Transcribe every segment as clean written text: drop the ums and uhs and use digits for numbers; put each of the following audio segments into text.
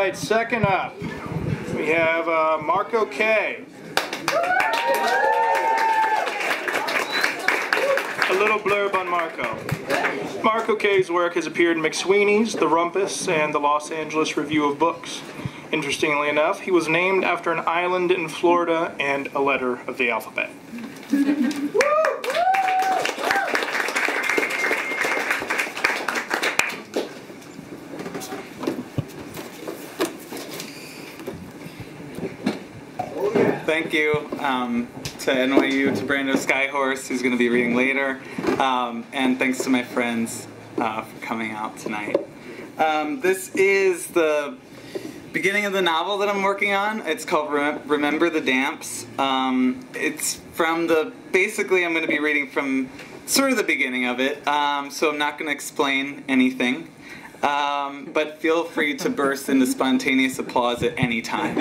right, second up, we have Marco K. A little blurb on Marco. Marco K's work has appeared in McSweeney's, The Rumpus, and the Los Angeles Review of Books. Interestingly enough, he was named after an island in Florida and a letter of the alphabet. Thank you to NYU, to Brando Skyhorse, who's going to be reading later, and thanks to my friends for coming out tonight. This is the beginning of the novel that I'm working on. It's called Remember the Damps. It's from basically I'm going to be reading from sort of the beginning of it, so I'm not going to explain anything. But feel free to burst into spontaneous applause at any time.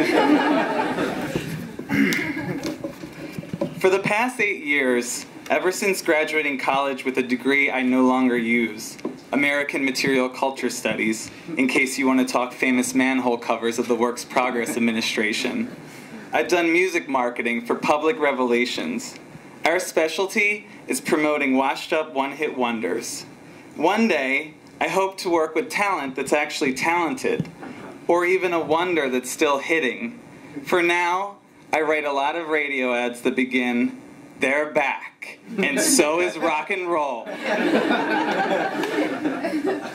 For the past 8 years, ever since graduating college with a degree I no longer use, American Material Culture Studies, in case you want to talk famous manhole covers of the Works Progress Administration, I've done music marketing for Public Revelations. Our specialty is promoting washed-up one-hit wonders. One day, I hope to work with talent that's actually talented, or even a wonder that's still hitting. For now, I write a lot of radio ads that begin, "They're back, and so is rock and roll."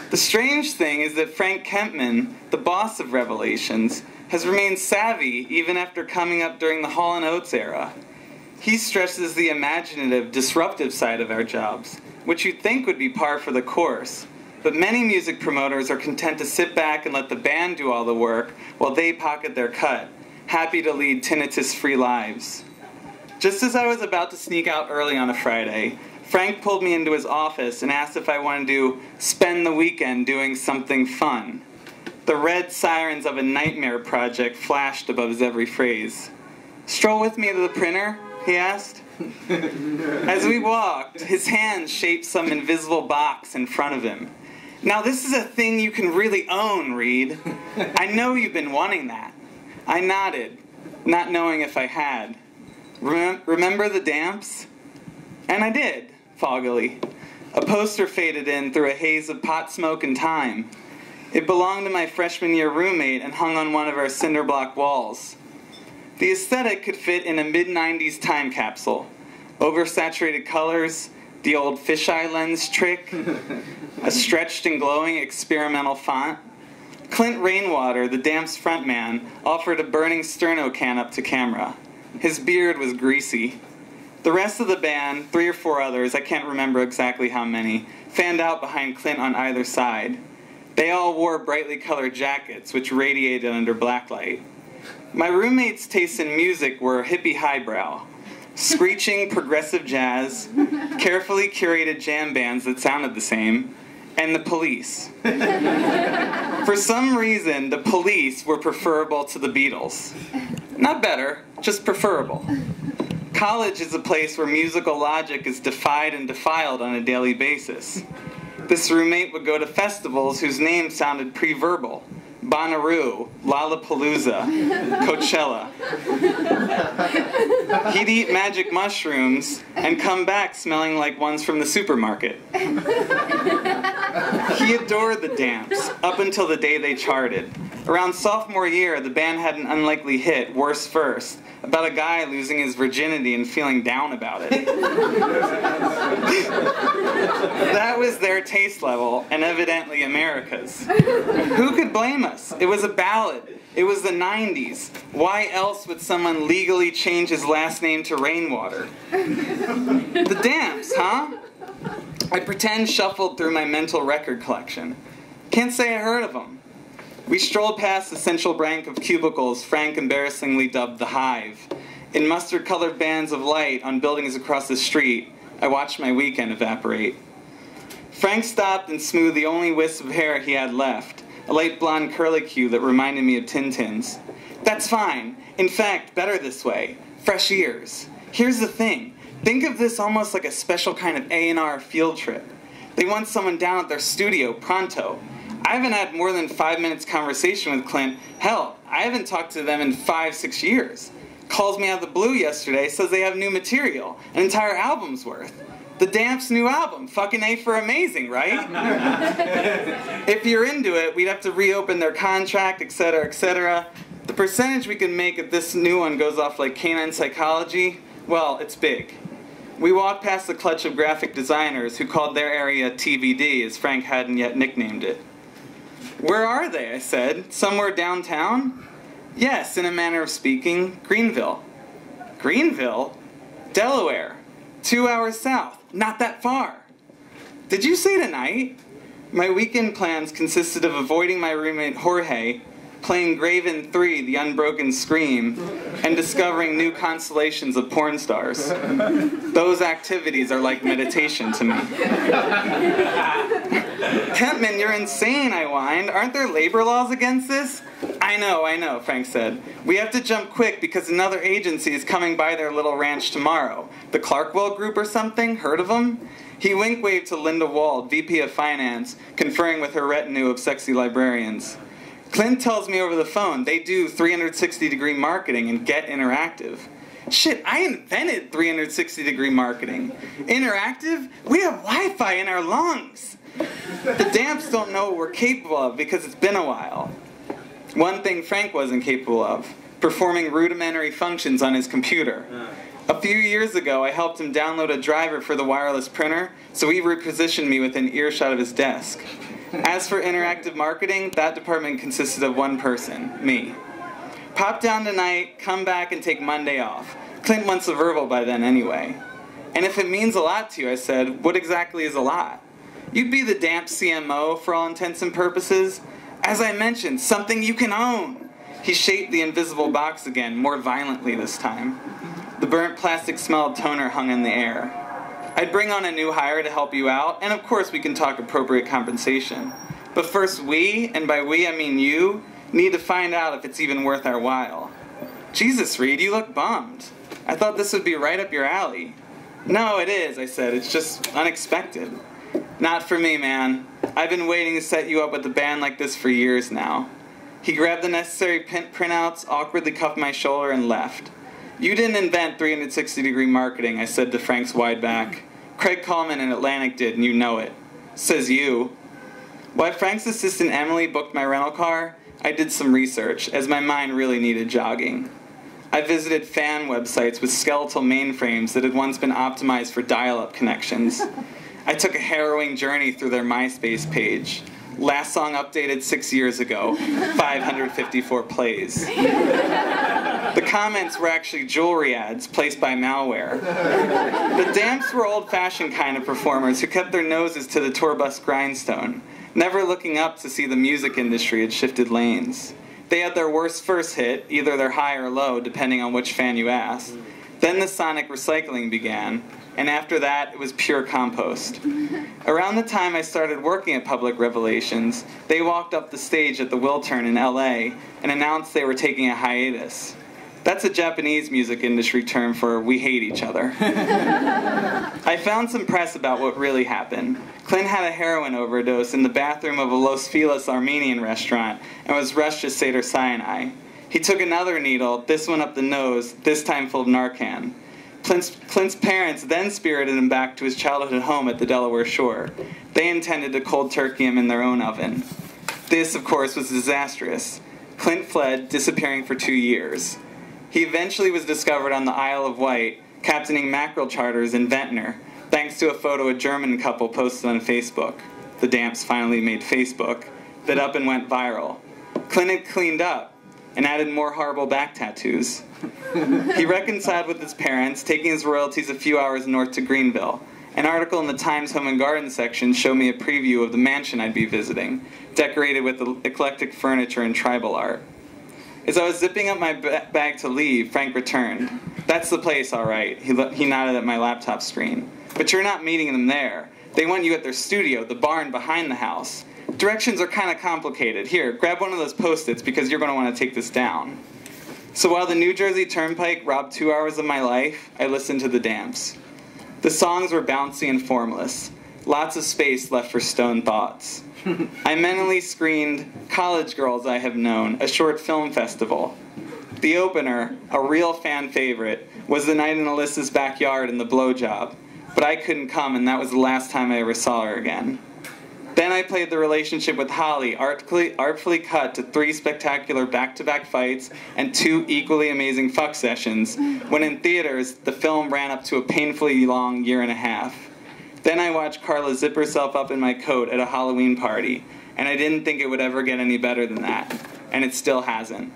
The strange thing is that Frank Kempman, the boss of Revelations, has remained savvy even after coming up during the Hall & Oates era. He stresses the imaginative, disruptive side of our jobs, which you'd think would be par for the course. But many music promoters are content to sit back and let the band do all the work while they pocket their cut, happy to lead tinnitus-free lives. Just as I was about to sneak out early on a Friday, Frank pulled me into his office and asked if I wanted to spend the weekend doing something fun. The red sirens of a nightmare project flashed above his every phrase. "Stroll with me to the printer?" he asked. As we walked, his hands shaped some invisible box in front of him. "Now this is a thing you can really own, Reed. I know you've been wanting that." I nodded, not knowing if I had. "Remember the Damps?" And I did, foggily. A poster faded in through a haze of pot smoke and time. It belonged to my freshman year roommate and hung on one of our cinder block walls. The aesthetic could fit in a mid-90s time capsule. Oversaturated colors, the old fisheye lens trick, a stretched and glowing experimental font. Clint Rainwater, the Damps frontman, offered a burning sterno can up to camera. His beard was greasy. The rest of the band, 3 or 4 others, I can't remember exactly how many, fanned out behind Clint on either side. They all wore brightly colored jackets, which radiated under blacklight. My roommate's tastes in music were hippie highbrow. Screeching progressive jazz, carefully curated jam bands that sounded the same, and the Police. For some reason, the Police were preferable to the Beatles. Not better, just preferable. College is a place where musical logic is defied and defiled on a daily basis. This roommate would go to festivals whose names sounded pre-verbal. Bonnaroo, Lollapalooza, Coachella. He'd eat magic mushrooms and come back smelling like ones from the supermarket. He adored the Damps, up until the day they charted. Around sophomore year, the band had an unlikely hit, Worse First, about a guy losing his virginity and feeling down about it. That was their taste level, and evidently America's. Who could blame us? It was a ballad. It was the 90s. Why else would someone legally change his last name to Rainwater? The Damps, huh? I pretend shuffled through my mental record collection. Can't say I heard of them. We strolled past the central bank of cubicles Frank embarrassingly dubbed the Hive. In mustard-colored bands of light on buildings across the street, I watched my weekend evaporate. Frank stopped and smoothed the only wisp of hair he had left, a light blonde curlicue that reminded me of Tintin's. "That's fine. In fact, better this way. Fresh ears. Here's the thing. Think of this almost like a special kind of A&R field trip. They want someone down at their studio, pronto. I haven't had more than 5 minutes conversation with Clint. Hell, I haven't talked to them in 5-6 years. Calls me out of the blue yesterday, says they have new material, an entire album's worth. The Damps' new album, fucking A for amazing, right? If you're into it, we'd have to reopen their contract, etc., etc. The percentage we can make if this new one goes off like Canine Psychology, well, it's big. We walked past the clutch of graphic designers who called their area TVD, as Frank hadn't yet nicknamed it. Where are they? I said. Somewhere downtown? Yes, in a manner of speaking, Greenville. Greenville? Delaware. 2 hours south. Not that far. Did you say tonight? My weekend plans consisted of avoiding my roommate Jorge, playing Graven 3, The Unbroken Scream, and discovering new constellations of porn stars. Those activities are like meditation to me. Kempman, you're insane, I whined. Aren't there labor laws against this? I know, Frank said. We have to jump quick because another agency is coming by their little ranch tomorrow. The Clarkwell Group or something? Heard of them? He wink-waved to Linda Wald, VP of Finance, conferring with her retinue of sexy librarians. Clint tells me over the phone they do 360-degree marketing and Get Interactive. Shit, I invented 360-degree marketing. Interactive? We have Wi-Fi in our lungs. The Damps don't know what we're capable of because it's been a while. One thing Frank wasn't capable of, performing rudimentary functions on his computer. A few years ago, I helped him download a driver for the wireless printer, so he repositioned me within earshot of his desk. As for interactive marketing, that department consisted of one person, me. Pop down tonight, come back, and take Monday off. Clint wants a verbal by then anyway. And if it means a lot to you, I said, what exactly is a lot? You'd be the Damp CMO for all intents and purposes. As I mentioned, something you can own. He shaped the invisible box again, more violently this time. The burnt plastic smell of toner hung in the air. I'd bring on a new hire to help you out, and of course we can talk appropriate compensation. But first we, and by we I mean you, need to find out if it's even worth our while. Jesus, Reed, you look bummed. I thought this would be right up your alley. No, it is, I said. It's just unexpected. Not for me, man. I've been waiting to set you up with a band like this for years now. He grabbed the necessary printouts, awkwardly cuffed my shoulder, and left. You didn't invent 360-degree marketing, I said to Frank's wide back. Craig Coleman in Atlantic did, and you know it. Says you. While Frank's assistant Emily booked my rental car, I did some research, as my mind really needed jogging. I visited fan websites with skeletal mainframes that had once been optimized for dial-up connections. I took a harrowing journey through their MySpace page. Last song updated 6 years ago, 554 plays. The comments were actually jewelry ads placed by malware. The Damps were old-fashioned kind of performers who kept their noses to the tour bus grindstone, never looking up to see the music industry had shifted lanes. They had their worst first hit, either their high or low, depending on which fan you asked. Then the sonic recycling began, and after that, it was pure compost. Around the time I started working at Public Revelations, they walked up the stage at the Wiltern in LA and announced they were taking a hiatus. That's a Japanese music industry term for we hate each other. I found some press about what really happened. Clint had a heroin overdose in the bathroom of a Los Feliz Armenian restaurant and was rushed to Seder Sinai. He took another needle, this one up the nose, this time full of Narcan. Clint's parents then spirited him back to his childhood home at the Delaware shore. They intended to cold turkey him in their own oven. This, of course, was disastrous. Clint fled, disappearing for 2 years. He eventually was discovered on the Isle of Wight, captaining mackerel charters in Ventnor, thanks to a photo a German couple posted on Facebook. The Damps finally made Facebook. That up and went viral. Clint had cleaned up and added more horrible back tattoos. He reconciled with his parents, taking his royalties a few hours north to Greenville. An article in the Times Home and Garden section showed me a preview of the mansion I'd be visiting, decorated with eclectic furniture and tribal art. As I was zipping up my bag to leave, Frank returned. That's the place, all right. He nodded at my laptop screen. But you're not meeting them there. They want you at their studio, the barn behind the house. Directions are kind of complicated. Here, grab one of those Post-its because you're going to want to take this down. So while the New Jersey Turnpike robbed 2 hours of my life, I listened to the Damps. The songs were bouncy and formless. Lots of space left for stone thoughts. I mentally screened College Girls I Have Known, a short film festival. The opener, a real fan favorite, was The Night in Alyssa's Backyard and The Blowjob, but I couldn't come, and that was the last time I ever saw her again. Then I played the relationship with Holly, artfully cut to 3 spectacular back-to-back fights and 2 equally amazing fuck sessions, when in theaters, the film ran up to a painfully long 1.5 years. Then I watched Carla zip herself up in my coat at a Halloween party, and I didn't think it would ever get any better than that, and it still hasn't.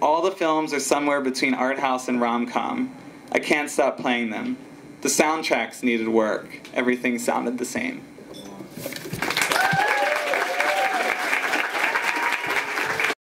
All the films are somewhere between art house and rom-com. I can't stop playing them. The soundtracks needed work. Everything sounded the same.